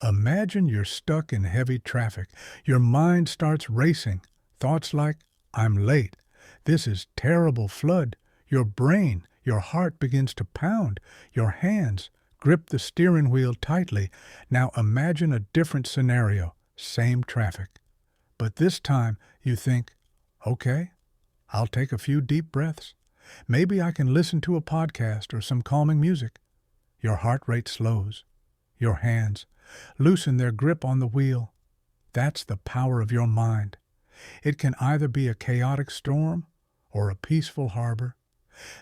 Imagine you're stuck in heavy traffic. Your mind starts racing. Thoughts like, I'm late. This is terrible flood. Your brain, your heart begins to pound. Your hands grip the steering wheel tightly. Now imagine a different scenario. Same traffic. But this time you think, okay, I'll take a few deep breaths. Maybe I can listen to a podcast or some calming music. Your heart rate slows. Your hands loosen their grip on the wheel. That's the power of your mind. It can either be a chaotic storm or a peaceful harbor.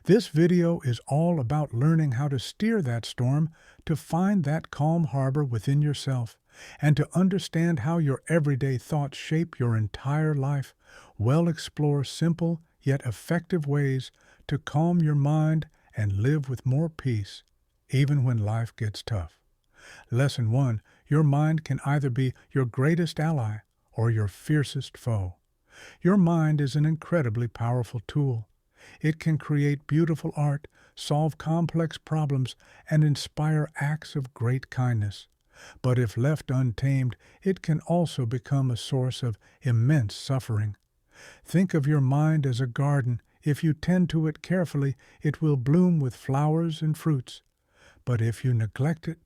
This video is all about learning how to steer that storm, to find that calm harbor within yourself, and to understand how your everyday thoughts shape your entire life. We'll explore simple yet effective ways to calm your mind and live with more peace, even when life gets tough. Lesson 1. Your mind can either be your greatest ally or your fiercest foe. Your mind is an incredibly powerful tool. It can create beautiful art, solve complex problems, and inspire acts of great kindness. But if left untamed, it can also become a source of immense suffering. Think of your mind as a garden. If you tend to it carefully, it will bloom with flowers and fruits. But if you neglect it,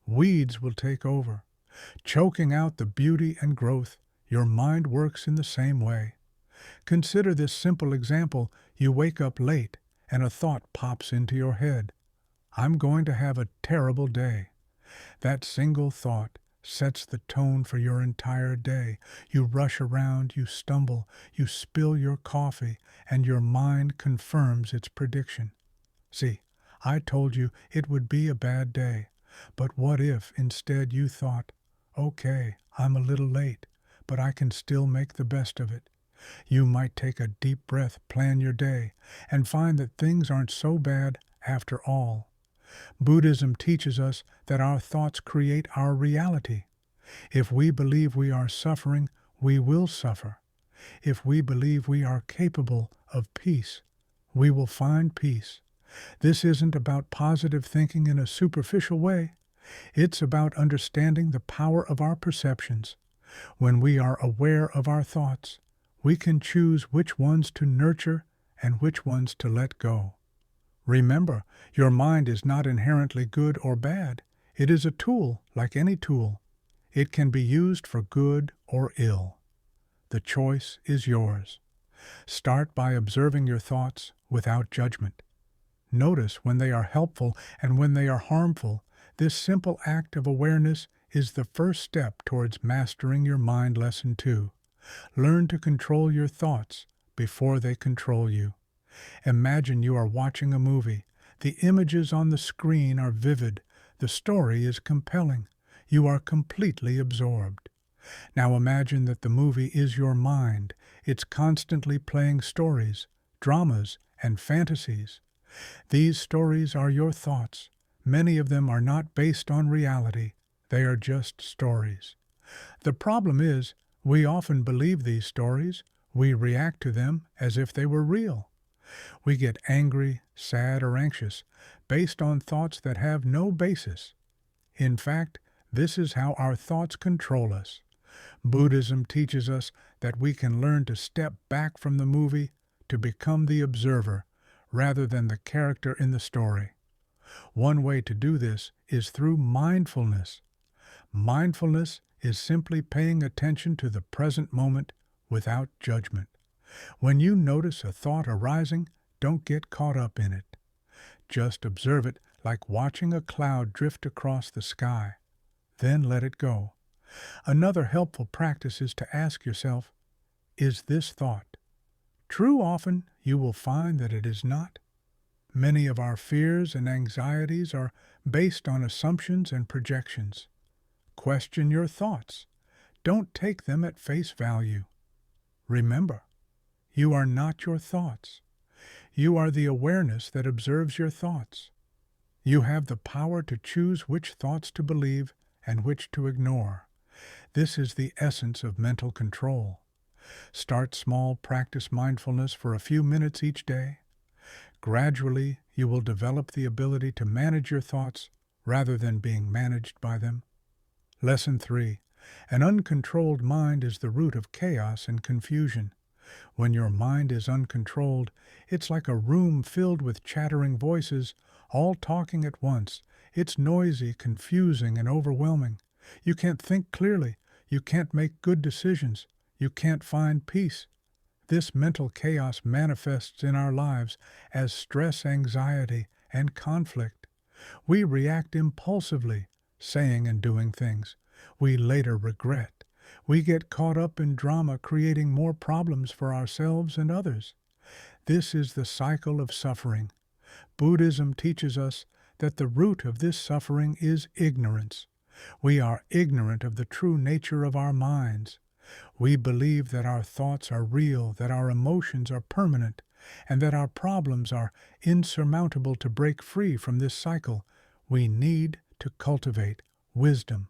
weeds will take over, choking out the beauty and growth. Your mind works in the same way. Consider this simple example. You wake up late, and a thought pops into your head. I'm going to have a terrible day. That single thought sets the tone for your entire day. You rush around, you stumble, you spill your coffee, and your mind confirms its prediction. See, I told you it would be a bad day. But what if instead you thought, okay, I'm a little late, but I can still make the best of it. You might take a deep breath, plan your day, and find that things aren't so bad after all. Buddhism teaches us that our thoughts create our reality. If we believe we are suffering, we will suffer. If we believe we are capable of peace, we will find peace. This isn't about positive thinking in a superficial way. It's about understanding the power of our perceptions. When we are aware of our thoughts, we can choose which ones to nurture and which ones to let go. Remember, your mind is not inherently good or bad. It is a tool, like any tool. It can be used for good or ill. The choice is yours. Start by observing your thoughts without judgment. Notice when they are helpful and when they are harmful. This simple act of awareness is the first step towards mastering your mind. Lesson 2. Learn to control your thoughts before they control you. Imagine you are watching a movie. The images on the screen are vivid. The story is compelling. You are completely absorbed. Now imagine that the movie is your mind. It's constantly playing stories, dramas, and fantasies. These stories are your thoughts. Many of them are not based on reality. They are just stories. The problem is, we often believe these stories. We react to them as if they were real. We get angry, sad, or anxious based on thoughts that have no basis. In fact, this is how our thoughts control us. Buddhism teaches us that we can learn to step back from the movie to become the observer rather than the character in the story. One way to do this is through mindfulness. Mindfulness is simply paying attention to the present moment without judgment. When you notice a thought arising, don't get caught up in it. Just observe it like watching a cloud drift across the sky. Then let it go. Another helpful practice is to ask yourself, is this thought true? Often you will find that it is not. Many of our fears and anxieties are based on assumptions and projections. Question your thoughts. Don't take them at face value. Remember, you are not your thoughts. You are the awareness that observes your thoughts. You have the power to choose which thoughts to believe and which to ignore. This is the essence of mental control. Start small, practice mindfulness for a few minutes each day. Gradually, you will develop the ability to manage your thoughts rather than being managed by them. Lesson 3. An uncontrolled mind is the root of chaos and confusion. When your mind is uncontrolled, it's like a room filled with chattering voices, all talking at once. It's noisy, confusing, and overwhelming. You can't think clearly. You can't make good decisions. You can't find peace. This mental chaos manifests in our lives as stress, anxiety, and conflict. We react impulsively, saying and doing things we later regret. We get caught up in drama, creating more problems for ourselves and others. This is the cycle of suffering. Buddhism teaches us that the root of this suffering is ignorance. We are ignorant of the true nature of our minds. We believe that our thoughts are real, that our emotions are permanent, and that our problems are insurmountable. To break free from this cycle, we need to cultivate wisdom.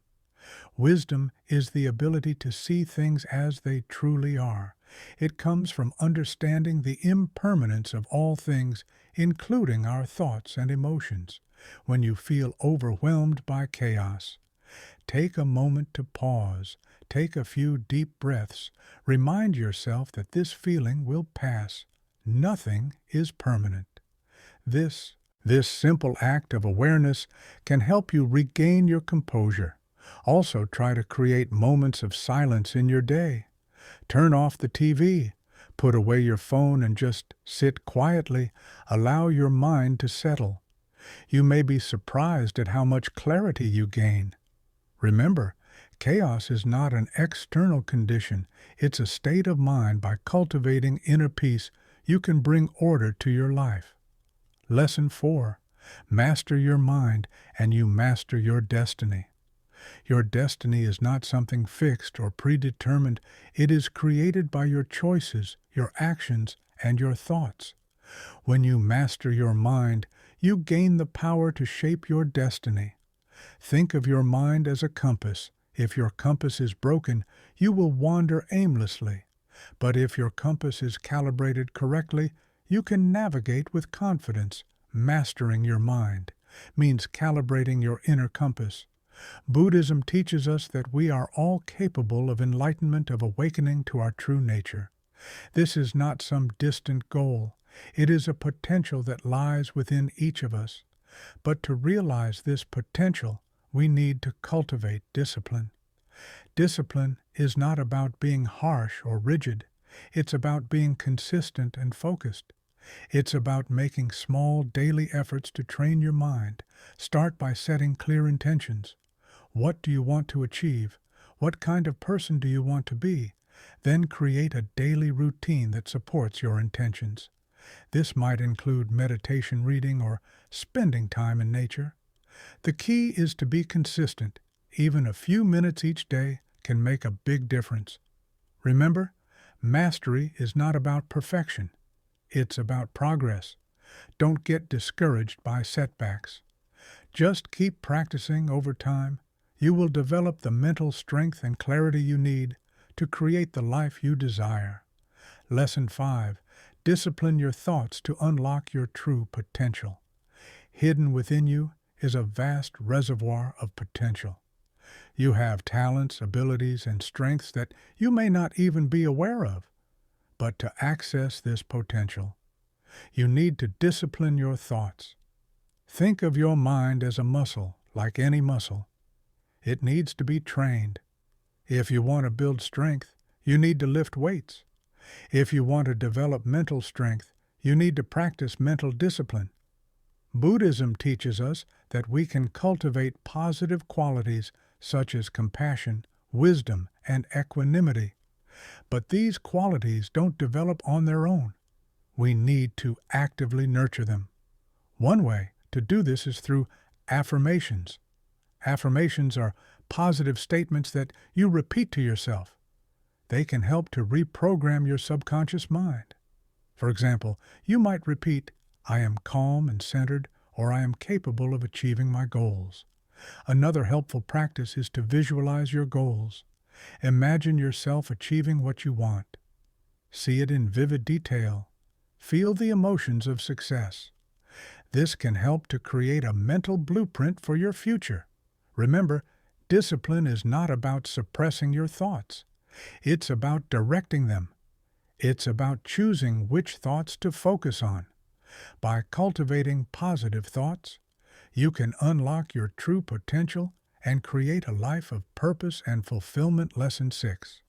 Wisdom is the ability to see things as they truly are. It comes from understanding the impermanence of all things, including our thoughts and emotions. When you feel overwhelmed by chaos, take a moment to pause. Take a few deep breaths. Remind yourself that this feeling will pass. Nothing is permanent. This simple act of awareness can help you regain your composure. Also, try to create moments of silence in your day. Turn off the TV. Put away your phone and just sit quietly. Allow your mind to settle. You may be surprised at how much clarity you gain. Remember, chaos is not an external condition. It's a state of mind. By cultivating inner peace, you can bring order to your life. Lesson 4. Master your mind and you master your destiny. Your destiny is not something fixed or predetermined. It is created by your choices, your actions, and your thoughts. When you master your mind, you gain the power to shape your destiny. Think of your mind as a compass. If your compass is broken, you will wander aimlessly. But if your compass is calibrated correctly, you can navigate with confidence. Mastering your mind means calibrating your inner compass. Buddhism teaches us that we are all capable of enlightenment, of awakening to our true nature. This is not some distant goal. It is a potential that lies within each of us. But to realize this potential, we need to cultivate discipline. Discipline is not about being harsh or rigid. It's about being consistent and focused. It's about making small daily efforts to train your mind. Start by setting clear intentions. What do you want to achieve? What kind of person do you want to be? Then create a daily routine that supports your intentions. This might include meditation, reading, or spending time in nature. The key is to be consistent. Even a few minutes each day can make a big difference. Remember, mastery is not about perfection. It's about progress. Don't get discouraged by setbacks. Just keep practicing over time. You will develop the mental strength and clarity you need to create the life you desire. Lesson 5. Discipline your thoughts to unlock your true potential. Hidden within you is a vast reservoir of potential. You have talents, abilities, and strengths that you may not even be aware of. But to access this potential, you need to discipline your thoughts. Think of your mind as a muscle, like any muscle. It needs to be trained. If you want to build strength, you need to lift weights. If you want to develop mental strength, you need to practice mental discipline. Buddhism teaches us that we can cultivate positive qualities such as compassion, wisdom, and equanimity. But these qualities don't develop on their own. We need to actively nurture them. One way to do this is through affirmations. Affirmations are positive statements that you repeat to yourself. They can help to reprogram your subconscious mind. For example, you might repeat, "I am calm and centered," or "I am capable of achieving my goals." Another helpful practice is to visualize your goals. Imagine yourself achieving what you want. See it in vivid detail. Feel the emotions of success. This can help to create a mental blueprint for your future. Remember, Discipline is not about suppressing your thoughts. It's about directing them. It's about choosing which thoughts to focus on. By cultivating positive thoughts, you can unlock your true potential and create a life of purpose and fulfillment. Lesson 6.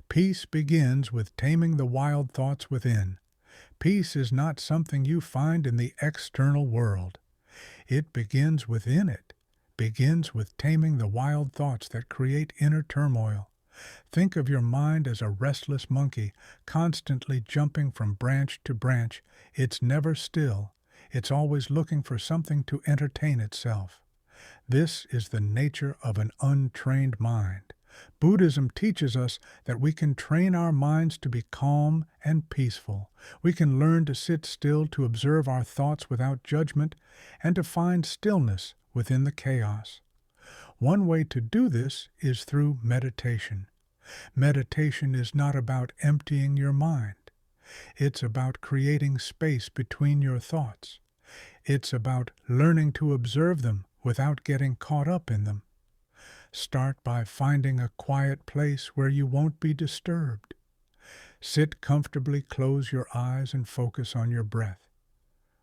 Peace begins with taming the wild thoughts within. Peace is not something you find in the external world. It begins within it. Begins with taming the wild thoughts that create inner turmoil. Think of your mind as a restless monkey, constantly jumping from branch to branch. It's never still. It's always looking for something to entertain itself. This is the nature of an untrained mind. Buddhism teaches us that we can train our minds to be calm and peaceful. We can learn to sit still, to observe our thoughts without judgment, and to find stillness within the chaos. One way to do this is through meditation. Meditation is not about emptying your mind. It's about creating space between your thoughts. It's about learning to observe them without getting caught up in them. Start by finding a quiet place where you won't be disturbed. Sit comfortably, close your eyes, and focus on your breath.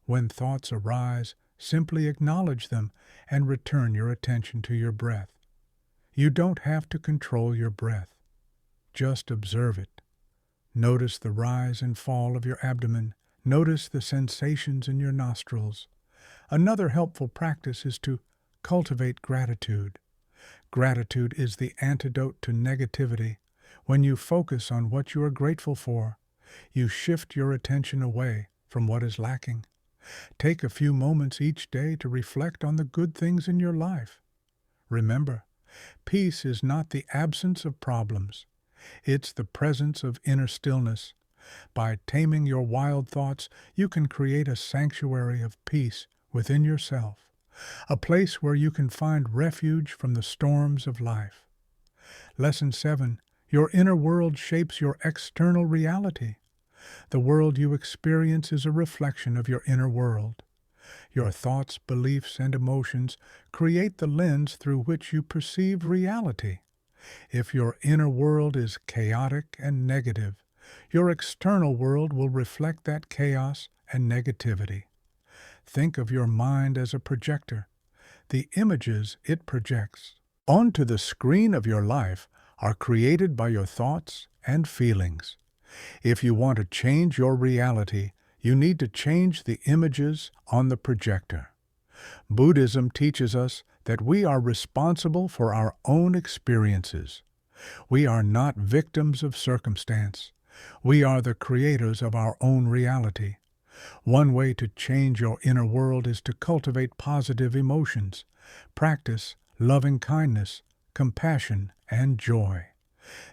When thoughts arise, simply acknowledge them and return your attention to your breath. You don't have to control your breath. Just observe it. Notice the rise and fall of your abdomen. Notice the sensations in your nostrils. Another helpful practice is to cultivate gratitude. Gratitude is the antidote to negativity. When you focus on what you are grateful for, you shift your attention away from what is lacking. Take a few moments each day to reflect on the good things in your life. Remember, peace is not the absence of problems. It's the presence of inner stillness. By taming your wild thoughts, you can create a sanctuary of peace within yourself, a place where you can find refuge from the storms of life. Lesson 7. Your inner world shapes your external reality. The world you experience is a reflection of your inner world. Your thoughts, beliefs, and emotions create the lens through which you perceive reality. If your inner world is chaotic and negative, your external world will reflect that chaos and negativity. Think of your mind as a projector. The images it projects onto the screen of your life are created by your thoughts and feelings. If you want to change your reality, you need to change the images on the projector. Buddhism teaches us that we are responsible for our own experiences. We are not victims of circumstance. We are the creators of our own reality. One way to change your inner world is to cultivate positive emotions. Practice loving kindness, compassion, and joy.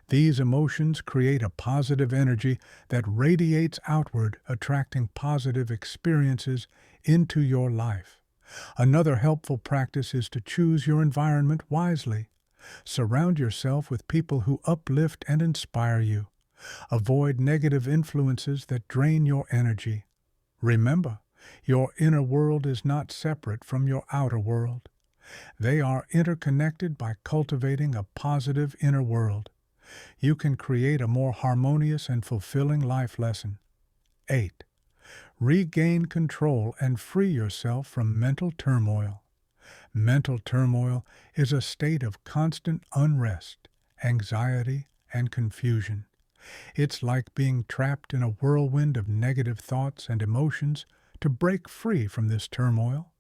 These emotions create a positive energy that radiates outward, attracting positive experiences into your life. Another helpful practice is to choose your environment wisely. Surround yourself with people who uplift and inspire you. Avoid negative influences that drain your energy. Remember, your inner world is not separate from your outer world. They are interconnected by cultivating a positive inner world. You can create a more harmonious and fulfilling life. Lesson 8. Regain control and free yourself from mental turmoil. Mental turmoil is a state of constant unrest, anxiety, and confusion. It's like being trapped in a whirlwind of negative thoughts and emotions. To break free from this turmoil,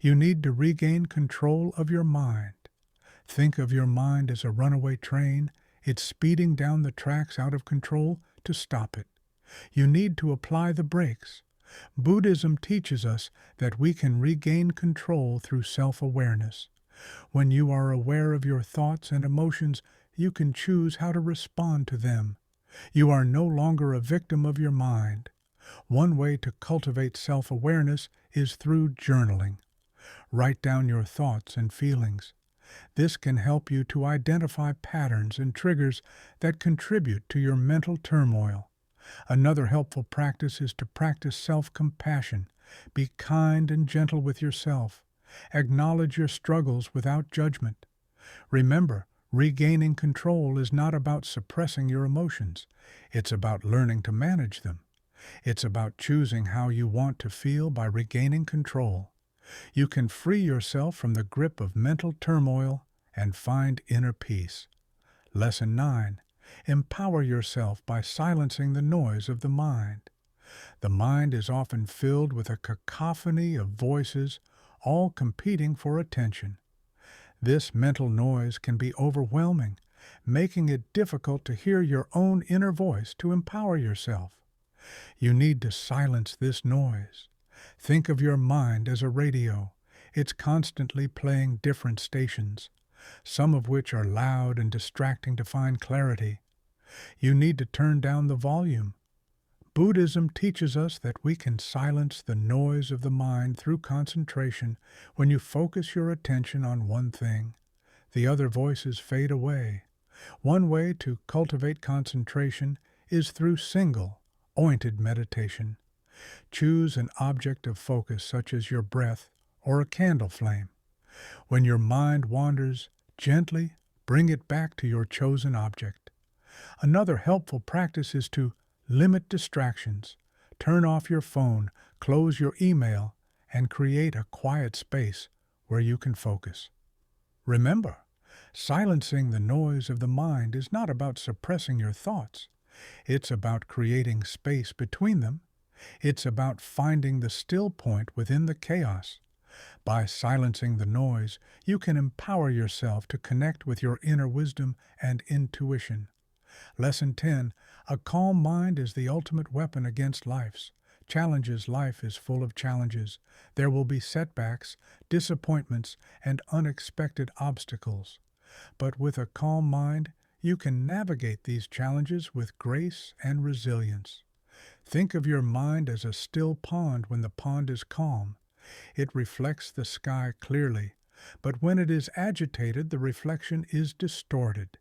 you need to regain control of your mind. Think of your mind as a runaway train. It's speeding down the tracks out of control. To stop it, you need to apply the brakes. Buddhism teaches us that we can regain control through self-awareness. When you are aware of your thoughts and emotions, you can choose how to respond to them. You are no longer a victim of your mind. One way to cultivate self-awareness is through journaling. Write down your thoughts and feelings. This can help you to identify patterns and triggers that contribute to your mental turmoil. Another helpful practice is to practice self-compassion. Be kind and gentle with yourself. Acknowledge your struggles without judgment. Remember, regaining control is not about suppressing your emotions. It's about learning to manage them. It's about choosing how you want to feel by regaining control. You can free yourself from the grip of mental turmoil and find inner peace. Lesson 9. Empower yourself by silencing the noise of the mind. The mind is often filled with a cacophony of voices, all competing for attention. This mental noise can be overwhelming, making it difficult to hear your own inner voice to empower yourself. You need to silence this noise. Think of your mind as a radio. It's constantly playing different stations, some of which are loud and distracting to find clarity. You need to turn down the volume. Buddhism teaches us that we can silence the noise of the mind through concentration. When you focus your attention on one thing, the other voices fade away. One way to cultivate concentration is through single, pointed meditation. Choose an object of focus such as your breath or a candle flame. When your mind wanders, gently bring it back to your chosen object. Another helpful practice is to limit distractions. Turn off your phone, close your email, and create a quiet space where you can focus. Remember, silencing the noise of the mind is not about suppressing your thoughts. It's about creating space between them. It's about finding the still point within the chaos. By silencing the noise, you can empower yourself to connect with your inner wisdom and intuition. Lesson 10. A calm mind is the ultimate weapon against life's challenges. Life is full of challenges. There will be setbacks, disappointments, and unexpected obstacles. But with a calm mind, you can navigate these challenges with grace and resilience. Think of your mind as a still pond. When the pond is calm, it reflects the sky clearly, but when it is agitated, the reflection is distorted.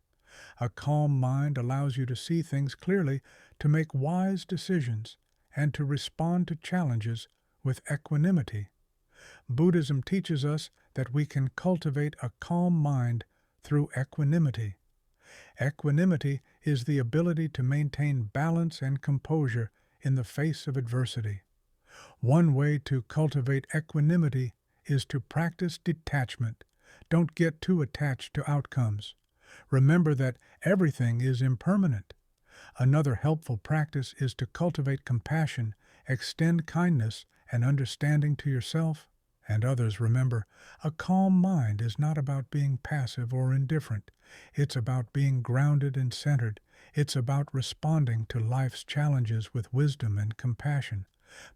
A calm mind allows you to see things clearly, to make wise decisions, and to respond to challenges with equanimity. Buddhism teaches us that we can cultivate a calm mind through equanimity. Equanimity is the ability to maintain balance and composure in the face of adversity. One way to cultivate equanimity is to practice detachment. Don't get too attached to outcomes. Remember that everything is impermanent. Another helpful practice is to cultivate compassion, extend kindness and understanding to yourself and others. Remember, a calm mind is not about being passive or indifferent. It's about being grounded and centered. It's about responding to life's challenges with wisdom and compassion.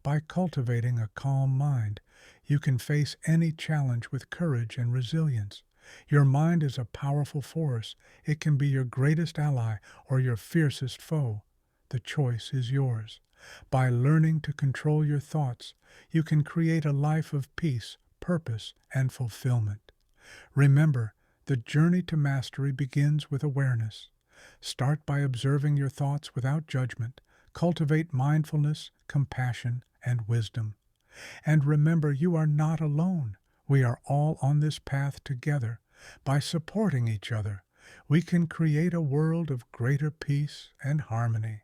By cultivating a calm mind, you can face any challenge with courage and resilience. Your mind is a powerful force. It can be your greatest ally or your fiercest foe. The choice is yours. By learning to control your thoughts, you can create a life of peace, purpose, and fulfillment. Remember, the journey to mastery begins with awareness. Start by observing your thoughts without judgment. Cultivate mindfulness, compassion, and wisdom. And remember, you are not alone. We are all on this path together. By supporting each other, we can create a world of greater peace and harmony.